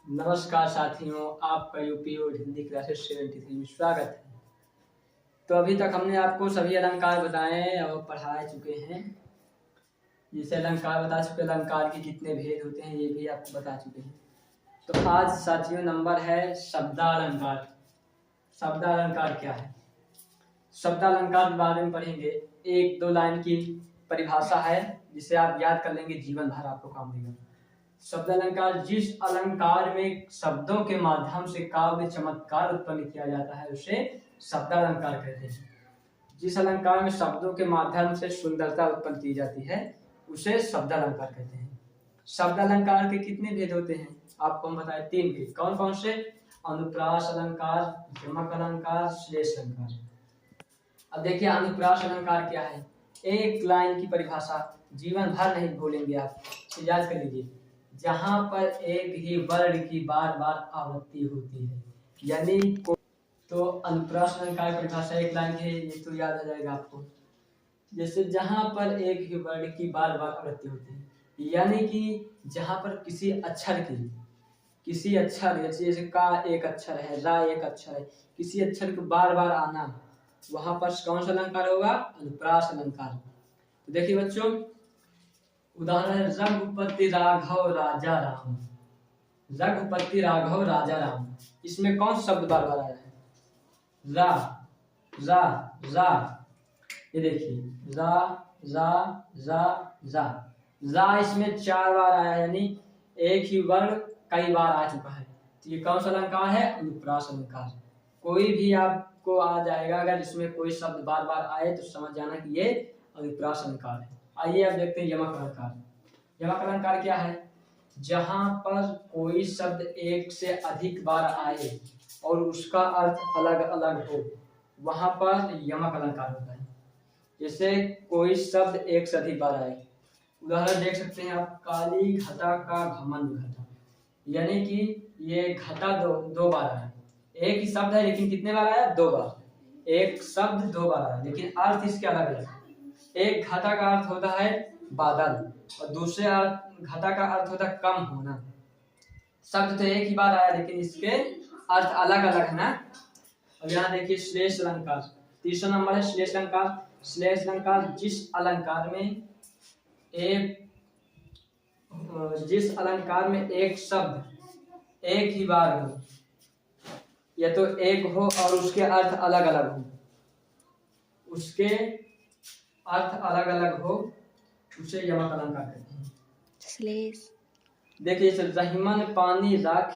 नमस्कार साथियों, आपका यूपी और हिंदी क्लासेस 73 में स्वागत है। तो अभी तक हमने आपको सभी अलंकार बताए और पढ़ा चुके हैं। जैसे अलंकार बता चुके, अलंकार के कितने भेद होते हैं ये भी आपको बता चुके हैं। तो आज साथियों नंबर है शब्दालंकार। शब्दालंकार क्या है? शब्दालंकार के बारे में पढ़ेंगे। एक दो लाइन की परिभाषा है जिसे आप याद कर लेंगे, जीवन भर आपको काम देगा। शब्द अलंकार जिस अलंकार में शब्दों के माध्यम से काव्य चमत्कार उत्पन्न किया जाता है उसे शब्दालंकार कहते हैं। जिस अलंकार में शब्दों के माध्यम से सुंदरता उत्पन्न की जाती है उसे शब्दालंकार कहते हैं। शब्दालंकार के कितने भेद होते हैं आपको हम बताएं? 3 भेद। कौन कौन से? अनुप्रास अलंकार, यमक अलंकार, श्लेष अलंकार। अब देखिए अनुप्रास अलंकार क्या है। एक लाइन की परिभाषा, जीवन भर नहीं भूलेंगे आप, याद कर लीजिए। जहां पर एक ही वर्ण की बार बार आवृत्ति होती है, यानी तो अनुप्रास अलंकार की परिभाषा एक लाइन है, ये तो याद आ जाएगा आपको। जैसे जहां पर एक ही वर्ण की बार बार आवृत्ति होती है, यानी कि जहां पर किसी अक्षर जैसे का एक अक्षर है, रा एक अक्षर है, किसी अक्षर को बार बार आना, वहां पर कौन सा अलंकार होगा? अनुप्रास अलंकार। तो देखिए बच्चों, उदाहरण है रघुपति राघव राजा राम। रघुपति राघव राजा राम, इसमें कौन सा शब्द बार बार आया है? रा रा रा। ये देखिए रा रा रा रा रा, इसमें 4 बार आया, यानी एक ही वर्ण कई बार आ चुका है। तो ये कौन सा अलंकार है? अनुप्रास अलंकार। कोई भी आपको आ जाएगा, अगर इसमें कोई शब्द बार बार आए तो समझ जाना कि ये अनुप्रास अलंकार है। आइए अब देखते हैं यमक अलंकार। यमक अलंकार क्या है? जहां पर कोई शब्द एक से अधिक बार आए और उसका अर्थ अलग अलग हो, वहां पर यमक अलंकार होता है। जैसे कोई शब्द एक से अधिक बार आए, उदाहरण देख सकते हैं आप, काली घटा का घमंड घटा, यानी कि ये घटा दो बार आया। एक ही शब्द है लेकिन कितने बार आया? 2 बार। एक शब्द 2 बार आया लेकिन अर्थ इसके अलग अलग। एक घटा का अर्थ होता है बादल और दूसरे घटा का अर्थ होता है कम होना। शब्द तो एक ही बार आया लेकिन इसके अर्थ अलग अलग है ना। अब यहाँ देखिए श्लेष अलंकार, तीसरा नंबर है श्लेष अलंकार। श्लेष अलंकार जिस अलंकार में एक शब्द एक ही बार हो, या तो एक हो और उसके अर्थ अलग अलग हो, उसे यमक अलंकार कहते हैं। श्लेष। देखिए रहीमन पानी राख